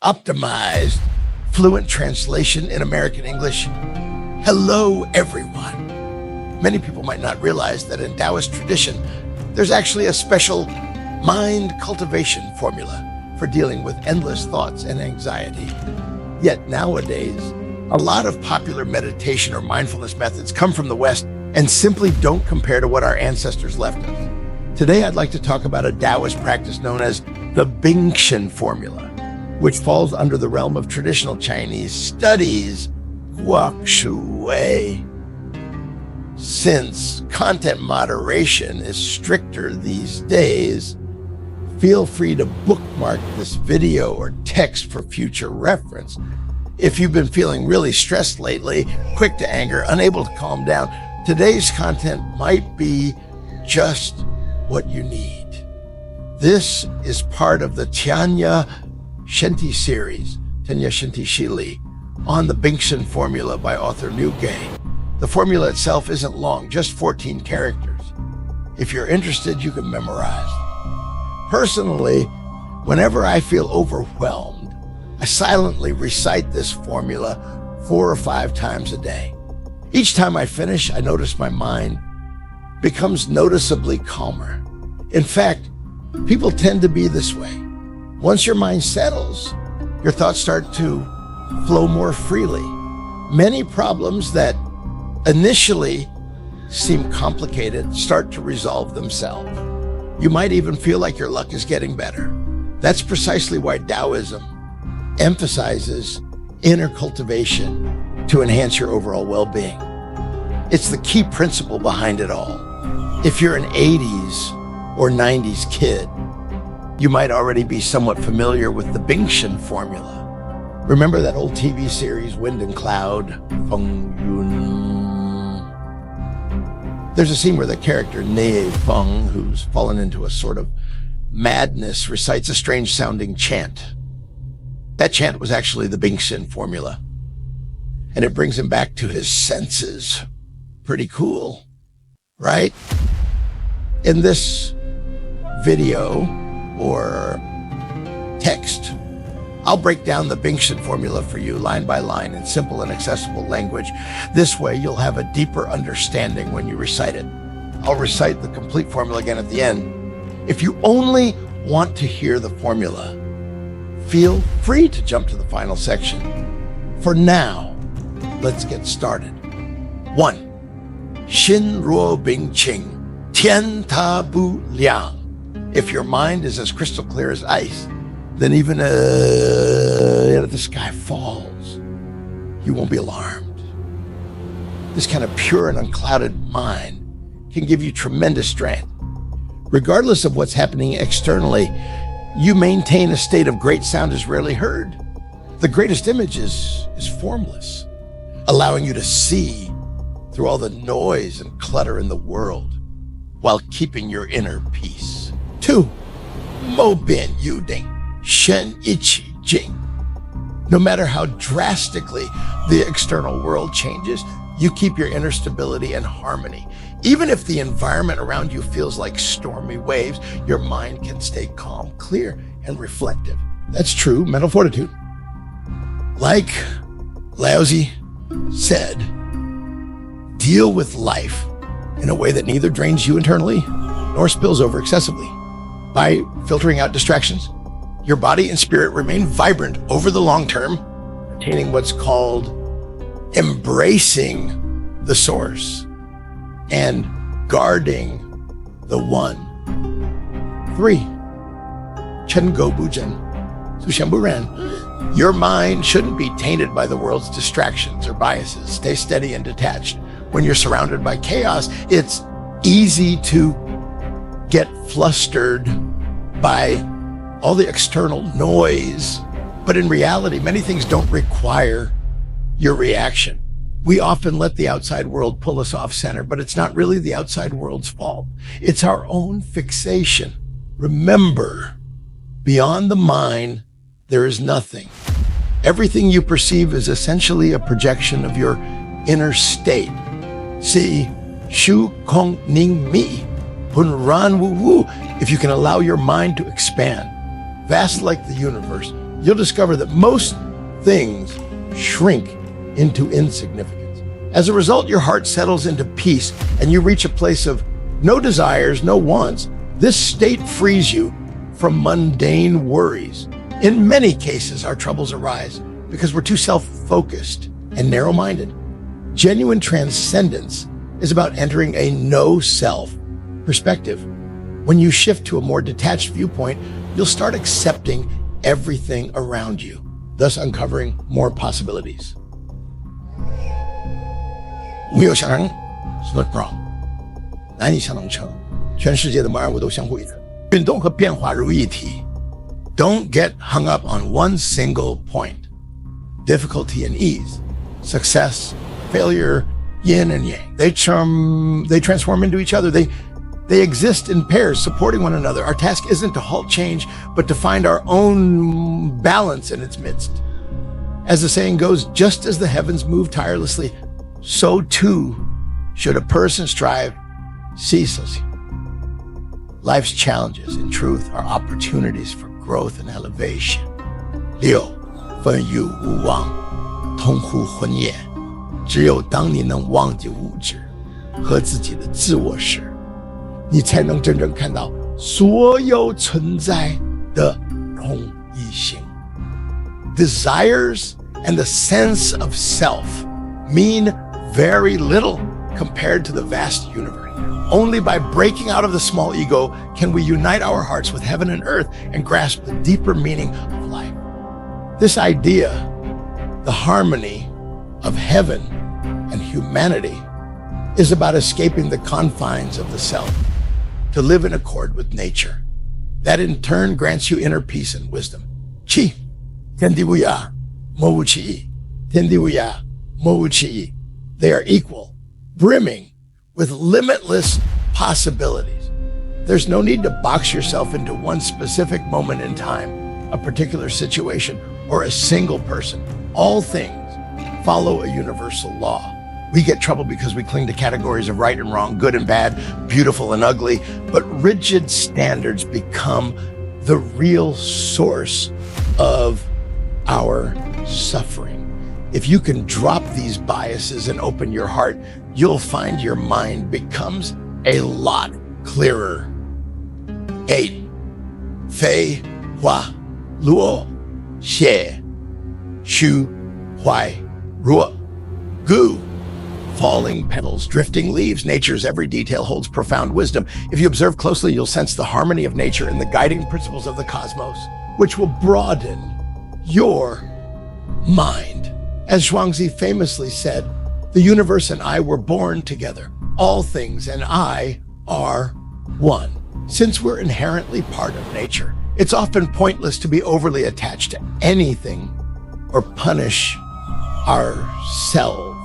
optimized, fluent translation in American English. Hello, everyone. Many people might not realize that in Daoist tradition, there's actually a special mind cultivation formula for dealing with endless thoughts and anxiety. Yet nowadays, a lot of popular meditation or mindfulness methods come from the West and simply don't compare to what our ancestors left us. Today, I'd like to talk about a Daoist practice known as the Bingxin Formula, which falls under the realm of traditional Chinese studies, guok shu wei. Since content moderation is stricter these days, feel free to bookmark this video or text for future reference. If you've been feeling really stressed lately, quick to anger, unable to calm down, today's content might be just what you need. This is part of the Tanya Shenty series, Tanya Shenty Shili, on the Bingxin Formula by author Liu Gay. The formula itself isn't long, just 14 characters. If you're interested, you can memorize. Personally, whenever I feel overwhelmed, I silently recite this formula 4 or 5 times a day. Each time I finish, I notice my mind becomes noticeably calmer. In fact, people tend to be this way. Once your mind settles, your thoughts start to flow more freely. Many problems that initially seem complicated start to resolve themselves. You might even feel like your luck is getting better. That's precisely why Daoism emphasizes inner cultivation to enhance your overall well-being. It's the key principle behind it all. If you're an 80s or 90s kid, you might already be somewhat familiar with the Bingxin Formula. Remember that old TV series, Wind and Cloud? Feng Yun. There's a scene where the character Nie Feng, who's fallen into a sort of madness, recites a strange-sounding chant. That chant was actually the Bingxin Formula, and it brings him back to his senses. Pretty cool, right? In this video or text, I'll break down the Bingxin Formula for you line by line in simple and accessible language. This way, you'll have a deeper understanding when you recite it. I'll recite the complete formula again at the end. If you only want to hear the formula, feel free to jump to the final section. For now, let's get started. 1. Xin ruo bing qing, tian ta bu liang. If your mind is as crystal clear as ice, then even if the sky falls, you won't be alarmed. This kind of pure and unclouded mind can give you tremendous strength. Regardless of what's happening externally, you maintain a state of great sound is rarely heard. The greatest image is formless, allowing you to see through all the noise and clutter in the world while keeping your inner peace. 2. Mo bian yu ding, shen iqi jing. No matter how drastically the external world changes, you keep your inner stability and harmony. Even if the environment around you feels like stormy waves, your mind can stay calm, clear, and reflective. That's true mental fortitude. Like Laozi said, deal with life in a way that neither drains you internally nor spills over excessively. By filtering out distractions, your body and spirit remain vibrant over the long term, attaining what's called embracing the source and guarding the one. 3. Chen Go Bujen, Su Xianbu Ren. Your mind shouldn't be tainted by the world's distractions or biases. Stay steady and detached. When you're surrounded by chaos, it's easy to get flustered by all the external noise. But in reality, many things don't require your reaction. We often let the outside world pull us off center, but it's not really the outside world's fault. It's our own fixation. Remember, beyond the mind, there is nothing. Everything you perceive is essentially a projection of your inner state. See, Shu Kong Ning Mi, Hun Ran Wu Wu. If you can allow your mind to expand, vast like the universe, you'll discover that most things shrink into insignificance. As a result, your heart settles into peace and you reach a place of no desires, no wants. This state frees you from mundane worries. In many cases, our troubles arise because we're too self-focused and narrow-minded. Genuine transcendence is about entering a no-self perspective. When you shift to a more detached viewpoint, you'll start accepting everything around you, thus uncovering more possibilities. 无有相长 split wrong， 难以相能成，全世界的万物都相互依存，运动和变化如一体。Don't get hung up on one single point. Difficulty and ease, success, failure, yin and yang. They transform into each other. They exist in pairs, supporting one another. Our task isn't to halt change, but to find our own balance in its midst. As the saying goes, just as the heavens move tirelessly, so too should a person strive ceaselessly. Life's challenges, in truth, are opportunities for growth and elevation. 六，分于无忘，通乎魂也。只有当你能忘记物质和自己的自我时，你才能真正看到所有存在的同一性。Desires and the sense of self mean very little compared to the vast universe. Only by breaking out of the small ego can we unite our hearts with heaven and earth and grasp the deeper meaning of life. This idea, the harmony of heaven and humanity, is about escaping the confines of the self to live in accord with nature. That in turn grants you inner peace and wisdom. Qi, Tendi Wuya, Mo Wu Qi, Tendi Wuya, Mo Wu Qi. They are equal, brimming with limitless possibilities. There's no need to box yourself into one specific moment in time, a particular situation, or a single person. All things follow a universal law. We get trouble because we cling to categories of right and wrong, good and bad, beautiful and ugly, but rigid standards become the real source of our suffering. If you can drop these biases and open your heart, you'll find your mind becomes a lot clearer. 8. Fei Hua Luo Xie Shu Huai Ruo Gu. Falling petals, drifting leaves, nature's every detail holds profound wisdom. If you observe closely, you'll sense the harmony of nature and the guiding principles of the cosmos, which will broaden your mind. As Zhuangzi famously said, the universe and I were born together. All things and I are one. Since we're inherently part of nature, it's often pointless to be overly attached to anything or punish ourselves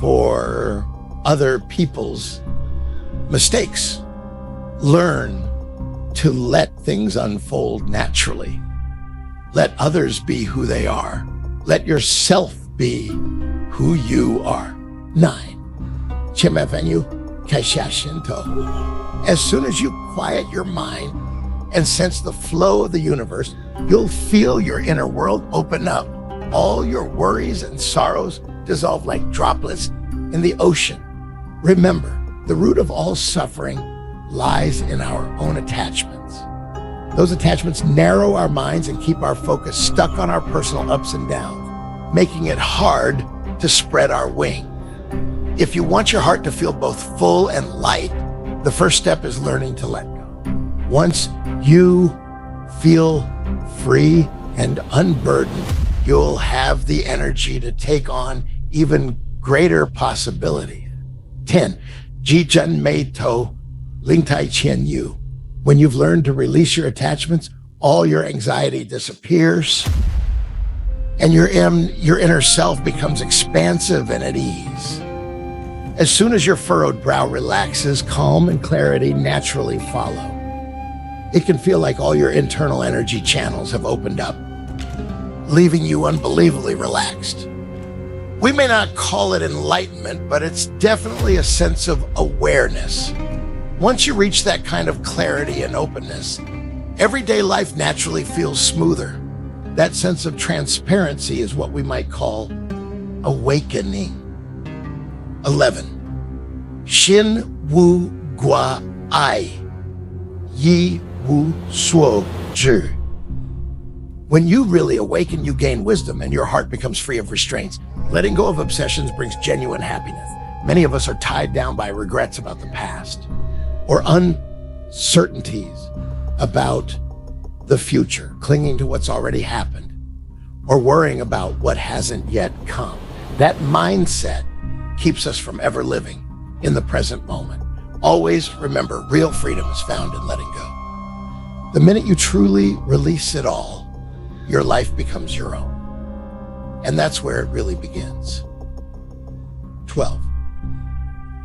for other people's mistakes. Learn to let things unfold naturally. Let others be who they are. Let yourself be who you are. 9. 千百万有开下心头. As soon as you quiet your mind and sense the flow of the universe, you'll feel your inner world open up. All your worries and sorrows dissolve like droplets in the ocean. Remember, the root of all suffering lies in our own attachments. Those attachments narrow our minds and keep our focus stuck on our personal ups and downs, making it hard to spread our wings. If you want your heart to feel both full and light, the first step is learning to let go. Once you feel free and unburdened, you'll have the energy to take on even greater possibilities. 10. Ji Zhen Mei To Ling Tai Qian Yu. When you've learned to release your attachments, all your anxiety disappears and your inner self becomes expansive and at ease. As soon as your furrowed brow relaxes, calm and clarity naturally follow. It can feel like all your internal energy channels have opened up, leaving you unbelievably relaxed. We may not call it enlightenment, but it's definitely a sense of awareness. Once you reach that kind of clarity and openness, everyday life naturally feels smoother. That sense of transparency is what we might call awakening. 11. Xin wu gua ai, yi wu suo zhi. When you really awaken, you gain wisdom and your heart becomes free of restraints. Letting go of obsessions brings genuine happiness. Many of us are tied down by regrets about the past or uncertainties about the future, clinging to what's already happened or worrying about what hasn't yet come. That mindset keeps us from ever living in the present moment. Always remember, real freedom is found in letting go. The minute you truly release it all, your life becomes your own. And that's where it really begins. 12.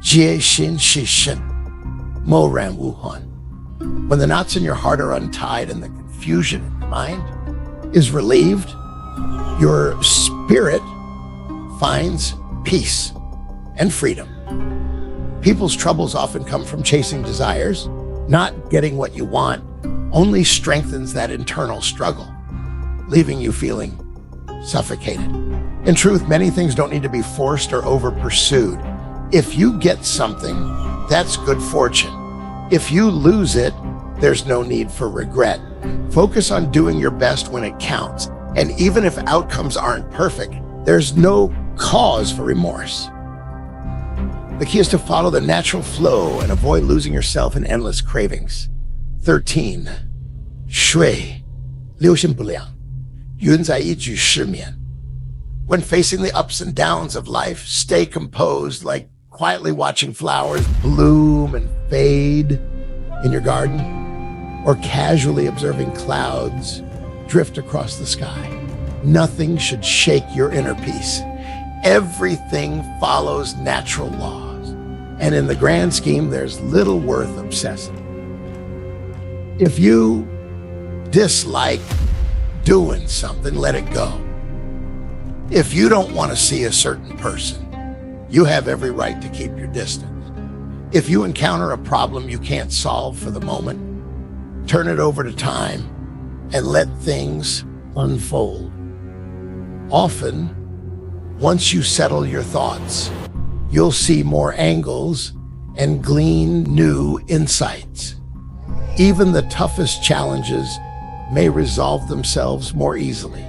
Jie xin shi shen, mo ran wu huan. When the knots in your heart are untied and the confusion in your mind is relieved, your spirit finds peace and freedom. People's troubles often come from chasing desires. Not getting what you want only strengthens that internal struggle, leaving you feeling suffocated. In truth, many things don't need to be forced or over-pursued. If you get something, that's good fortune. If you lose it, there's no need for regret. Focus on doing your best when it counts. And even if outcomes aren't perfect, there's no cause for remorse. The key is to follow the natural flow and avoid losing yourself in endless cravings. 13. Shui, 六心不良，云在一举失眠. When facing the ups and downs of life, stay composed, like quietly watching flowers bloom and fade in your garden, or casually observing clouds drift across the sky. Nothing should shake your inner peace. Everything follows natural laws, and in the grand scheme, there's little worth obsessing. If you dislike doing something, let it go. If you don't want to see a certain person, you have every right to keep your distance. If you encounter a problem you can't solve for the moment, turn it over to time and let things unfold. Often, once you settle your thoughts, you'll see more angles and glean new insights. Even the toughest challenges may resolve themselves more easily